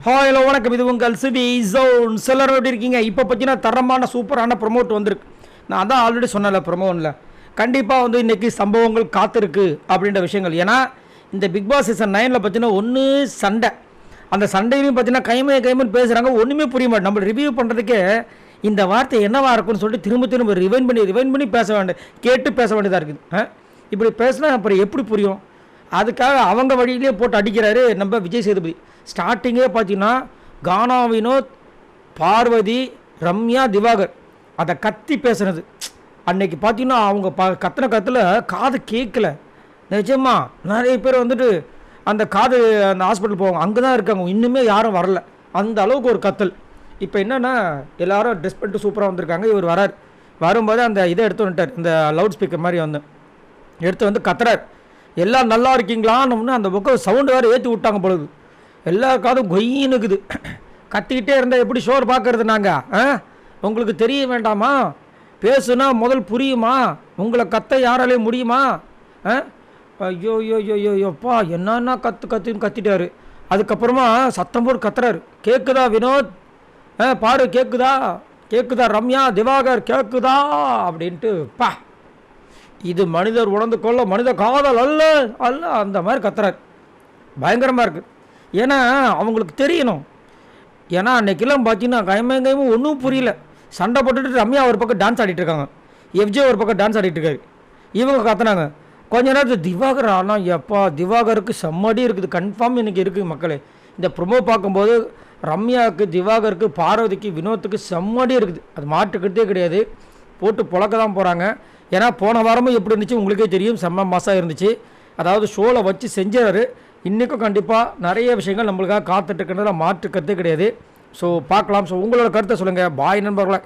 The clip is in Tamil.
ஹலோ வணக்கம், இது உங்கள் சிவி ஜோன். சிலர் எப்படி இருக்கீங்க? இப்போ பார்த்தீங்கன்னா தரமான சூப்பரான ப்ரொமோட் வந்திருக்கு. நான் தான் ஆல்ரெடி சொன்னல ப்ரொமோனில் கண்டிப்பாக வந்து இன்றைக்கி சம்பவங்கள் காத்திருக்கு அப்படின்ற விஷயங்கள். ஏன்னா இந்த பிக் பாஸ் சீசன் 9 பார்த்தீங்கன்னா ஒன்று சண்டை, அந்த சண்டையிலையும் பார்த்தீங்கன்னா கைமைன்னு பேசுகிறாங்க, ஒன்றுமே புரிய மாட்டேன். நம்ம ரிவ்யூ பண்ணுறதுக்கே இந்த வார்த்தை என்னவா இருக்குன்னு சொல்லிட்டு திரும்ப ரிவைன் பண்ணி பேச கேட்டு பேச வேண்டியதாக இருக்குது. இப்படி பேசினா அப்புறம் எப்படி புரியும்? அதுக்காக அவங்க வழியிலே போட்டு அடிக்கிறாரு நம்ம விஜய் சேதுபதி. ஸ்டார்டிங்கே பார்த்தீங்கன்னா கானா வினோத், பார்வதி, ரம்யா, திவாகர் அதை கத்தி பேசுனது அன்னைக்கு பார்த்தீங்கன்னா அவங்க கத்தில் காது கேட்கல. நிஜமா நிறைய பேர் வந்துட்டு அந்த காது அந்த ஹாஸ்பிட்டல் போவாங்க, அங்கே தான் இருக்காங்க, இன்னுமே யாரும் வரல, அந்த அளவுக்கு ஒரு கத்தல். இப்போ என்னென்னா எல்லோரும் ட்ரெஸ் பண்ணிட்டு சூப்பராக வந்திருக்காங்க. இவர் வரும்போது அந்த இதை எடுத்து வந்துட்டார், இந்த லவுட் ஸ்பீக்கர் மாதிரி எடுத்து வந்து கத்துறார், எல்லாம் நல்லா இருக்கீங்களான்னு. அந்த பக்கம் சவுண்டு வேறு ஏற்றி விட்டாங்க பொழுது, எல்லா காதும் கொய்யின்னு இருக்குது. கத்திக்கிட்டே இருந்தால் எப்படி ஷோர் பார்க்கறது? நாங்கள் உங்களுக்கு தெரிய வேண்டாமா? பேசுனா முதல் புரியுமா? உங்களை கத்த யாராலையும் முடியுமா? ஐயோ ஐயோப்பா, என்னன்னா கத்துன்னு கத்திட்டாரு. அதுக்கப்புறமா சத்தம் போட்டு கத்துறாரு, கேட்குதா வினோத்? பாரு, கேட்குதா ரம்யா, திவாகர், கேட்குதா அப்படின்ட்டு. பா, இது மனிதர் உணர்ந்து கொள்ள மனித காதல் அல்ல அந்த மாதிரி கத்துறாரு. பயங்கரமாக இருக்குது. ஏன்னா அவங்களுக்கு தெரியணும். ஏன்னா அன்றைக்கெல்லாம் பார்த்தீங்கன்னா கைமும் ஒன்றும் புரியல. சண்டை போட்டுட்டு ரம்யா ஒரு பக்கம் டான்ஸ் ஆடிட்டு இருக்காங்க, எஃப்ஜே ஒரு பக்கம் டான்ஸ் ஆடிட்டு இருக்காரு. இவங்க கத்துனாங்க கொஞ்ச நேரத்தில் திவாகர். ஆனால் எப்பா, திவாகருக்கு செம்மடி இருக்குது, கன்ஃபார்ம் இன்றைக்கி இருக்குது மக்களே. இந்த ப்ரொமோ பார்க்கும்போது ரம்யாவுக்கு, திவாகருக்கு, பார்வதிக்கு, வினோத்துக்கு செம்மடி இருக்குது, அது மாட்டுக்கிட்டே கிடையாது. போட்டு புழக்க தான் போகிறாங்க. ஏன்னா போன வாரமும் எப்படி இருந்துச்சு உங்களுக்கே தெரியும், செம்ம மாதம் இருந்துச்சு. அதாவது ஷோவில் வச்சு செஞ்சார். இன்றைக்கும் கண்டிப்பாக நிறைய விஷயங்கள் நம்மளுக்காக காத்துட்ருக்கிறதுல மாற்று கருத்தே கிடையாது. ஸோ பார்க்கலாம். ஸோ உங்களோட கருத்தை சொல்லுங்கள். பாய் நண்பர்களே.